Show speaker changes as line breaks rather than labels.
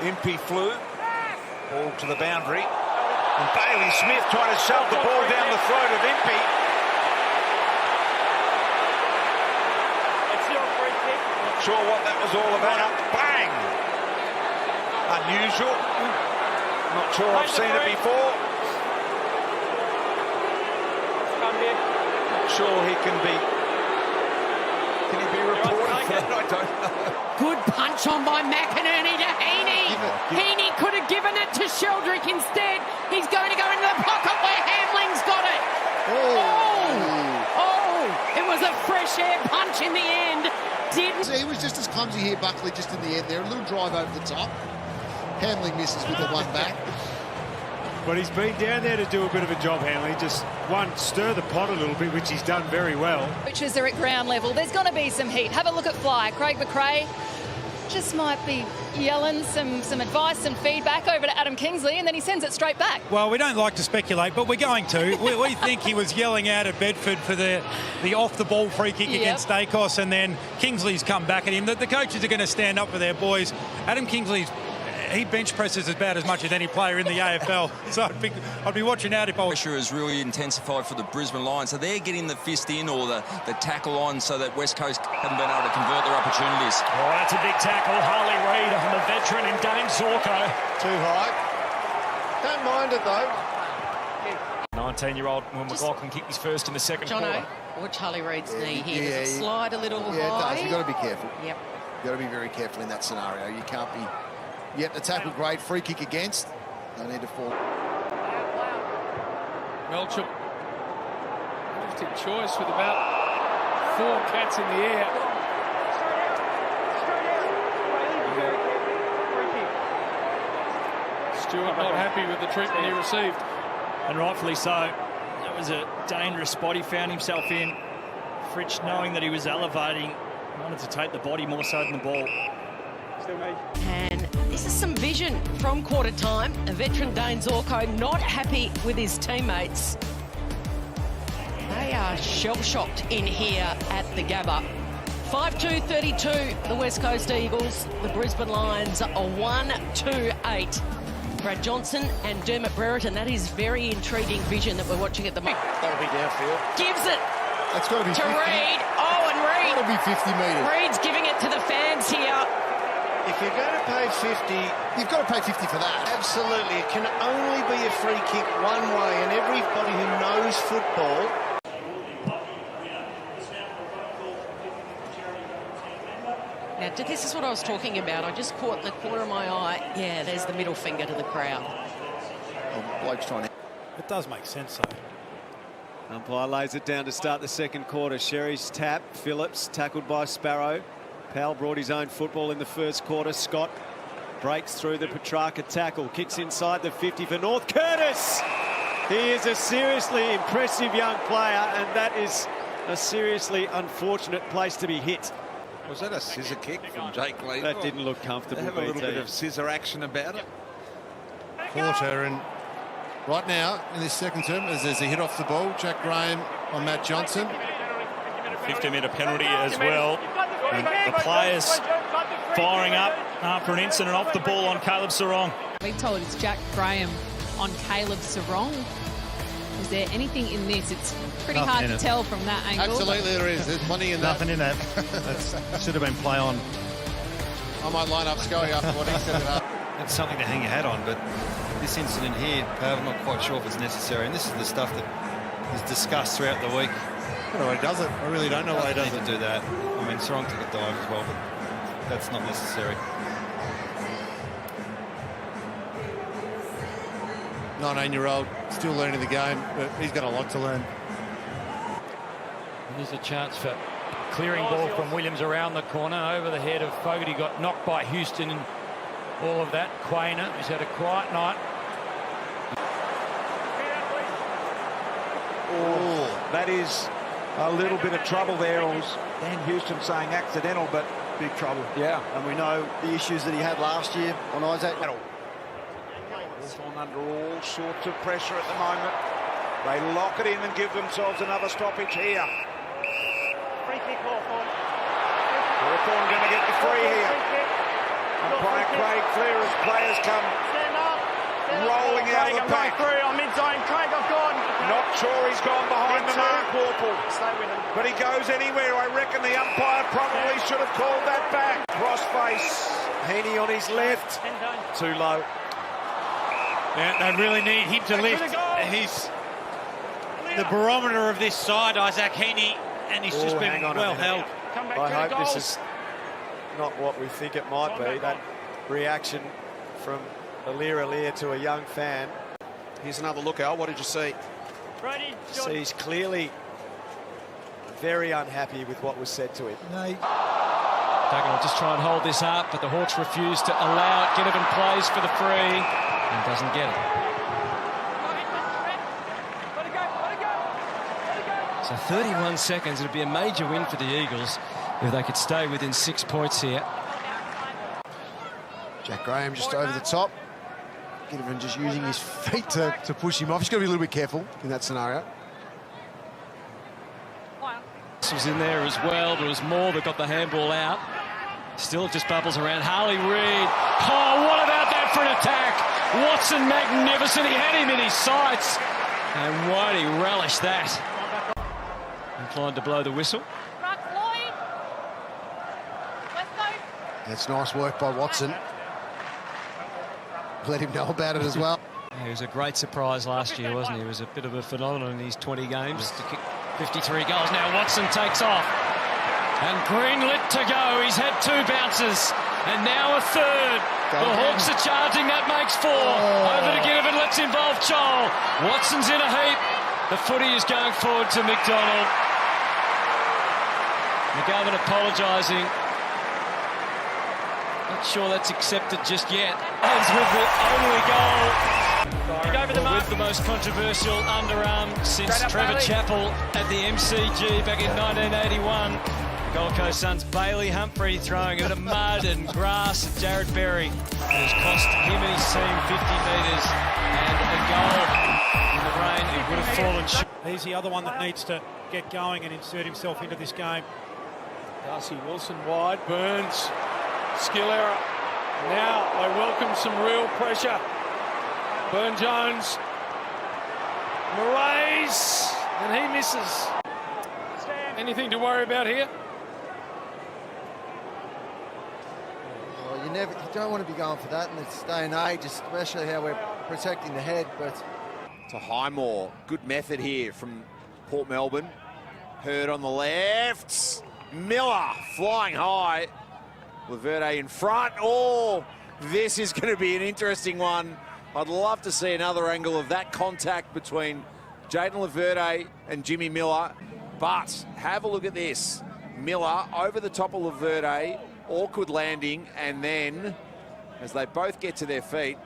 Impey flew. Ball to the boundary. And Bailey Smith trying to shove the ball down the throat of Impey. Not sure what that was all about. Bang! Unusual. Not sure I've seen it before. Not sure he can be. Can he be reported for that? I don't know.
Good punch on by McInerney to Heaney. Heaney could have given it to Sheldrick instead. He's going to go into the pocket where Hamling's got it. Oh! It was a fresh air punch in the end.
He was just as clumsy here, Buckley, just in the end there. A little drive over the top. Hamling misses with the one back.
But he's been down there to do a bit of a job, Hanley. Just stir the pot a little bit, which he's done very well.
Coaches are at ground level. There's going to be some heat. Have a look at Fly. Craig McRae just might be yelling some advice and feedback over to Adam Kingsley, and then he sends it straight back.
Well, we don't like to speculate, but we're going to. we think he was yelling out at Bedford for the off-the-ball free kick against Dacos, and then Kingsley's come back at him. The coaches are going to stand up for their boys. Adam Kingsley's he bench presses about as much as any player in the AFL. So I'd be watching out if I was.
Pressure has really intensified for the Brisbane Lions. So they're getting the fist in or the tackle on so that West Coast haven't been able to convert their opportunities.
Oh, that's a big tackle. Harley Reid on the veteran in Dane Zorko.
Too high. Don't mind it though.
19-year-old Will McLaughlin kicked his first in the second quarter.
Watch Harley Reid's knee here. Does it slide a little high?
Yeah, it does. You've got to be careful.
Yep.
You've got to be very careful in that scenario. You can't be... Yep, the tackle great. Free kick against. They need to fall.
Melcham. Interesting choice with about 4 cats in the air. Stewart not happy with the treatment he received.
And rightfully so. That was a dangerous spot he found himself in. Fritsch, knowing that he was elevating, wanted to take the body more so than the ball.
And this is some vision from quarter time. A veteran Dane Zorko not happy with his teammates. They are shell-shocked in here at the Gabba. 5-2-32, the West Coast Eagles. The Brisbane Lions are 1-2-8. Brad Johnson and Dermot Brereton. That is very intriguing vision that we're watching at the moment.
That'll be downfield.
Gives it
That's got to be
to
50.
Reid. Oh, and Reid.
That'll be 50 metres.
Reid's giving it to the fans here.
If you're going to pay 50...
You've got to pay 50 for that.
Absolutely. It can only be a free kick one way, and everybody who knows football...
Now, this is what I was talking about. I just caught the corner of my eye. Yeah, there's the middle finger to the crowd.
Bloke's trying to...
It does make sense, though.
Umpire lays it down to start the second quarter. Sherry's tap. Phillips tackled by Sparrow. Powell brought his own football in the first quarter. Scott breaks through the Petrarca tackle. Kicks inside the 50 for North. Curtis! He is a seriously impressive young player, and that is a seriously unfortunate place to be hit.
Was that a scissor kick from Jake Lee?
That didn't look comfortable.
They have a little bit of scissor action about it.
Quarter, and right now in this second term, as there's a hit off the ball, Jack Graham on Matt Johnson.
50-metre penalty as well. And the players firing up after an incident off the ball on Caleb Sarong.
We're told it's Jack Graham on Caleb Sarong. Is there anything in this? It's pretty hard to tell from that angle.
Absolutely there is. There's plenty in that.
Nothing in that. That should have been play on.
I might line up Scully after what he set it up.
It's something to hang your hat on, but this incident here, I'm not quite sure if it's necessary. And this is the stuff that is discussed throughout the week.
I don't know why he does it. I really don't know why he does it.
Do that. I mean, Sarong took a dive as well, but that's not necessary.
19-year-old, still learning the game, but he's got a lot to learn.
And there's a chance for clearing ball from Williams around the corner over the head of Fogarty. Got knocked by Houston and all of that. Quainer, who's had a quiet night.
Oh, that is a little bit of trouble there. It was Dan Houston saying accidental, but big trouble.
Yeah.
And we know the issues that he had last year on Isaac.
On under all sorts of pressure at the moment. They lock it in and give themselves another stoppage here. Free kick, Hawthorn. Hawthorn going to get the free here. Umpire Craig clear as players come rolling out of the pack.
I'm mid zone. Craig, I've gone.
Not sure he's gone behind the mark, Warple.
Stay with him.
But he goes anywhere. I reckon the umpire probably should have called that back. Cross face. Heaney on his left. Too low.
Yeah, they really need him to lift. He's the barometer of this side, Isaac Heaney, and he's just been well held.
I hope this is not what we think it might be. That reaction from Aliir to a young fan.
Here's another look, Al. What did you see?
See, he's clearly very unhappy with what was said to him.
Duggan will just try and hold this up, but the Hawks refuse to allow it. Ginnivan plays for the free and doesn't get it. So 31 seconds. It would be a major win for the Eagles if they could stay within 6 points here.
Jack Graham just over the top. Ginnivan just using his feet to push him off. He's got to be a little bit careful in that scenario.
This was in there as well. There was more that got the handball out. Still just bubbles around. Harley Reid. Oh, what about that for an attack? Watson magnificent. He had him in his sights. And why'd he relish that? Inclined to blow the whistle.
That's nice work by Watson. Let him know about it as well.
He was a great surprise last year, wasn't he? He was a bit of a phenomenon in his 20 games to kick 53 goals. Now Watson takes off. And Green lit to go. He's had 2 bounces. And now a third. The Hawks are charging. That makes 4. Over to Ginnivan. Let's involve Chol. Watson's in a heap. The footy is going forward to McDonald. McGovern apologising. Not sure that's accepted just yet. Ends with the only goal. With the most controversial underarm since Trevor Chappell at the MCG back in 1981. Gold Coast Suns' Bailey Humphrey throwing a bit of mud and grass at Jared Berry. It has cost him and his team 50 metres and a goal in the rain. It would have fallen short.
He's the other one that needs to get going and insert himself into this game.
Darcy Wilson wide, Burns, skill error. Now they welcome some real pressure. Burn-Jones, Moraes, and he misses. Anything to worry about here?
Well, you don't want to be going for that in this day and age, especially how we're protecting the head. But
to Highmore, good method here from Port Melbourne. Hurd on the left. Miller flying high. Laverde in front. Oh, this is going to be an interesting one. I'd love to see another angle of that contact between Jayden Laverde and Jimmy Miller. But have a look at this. Miller over the top of Laverde, awkward landing, and then as they both get to their feet,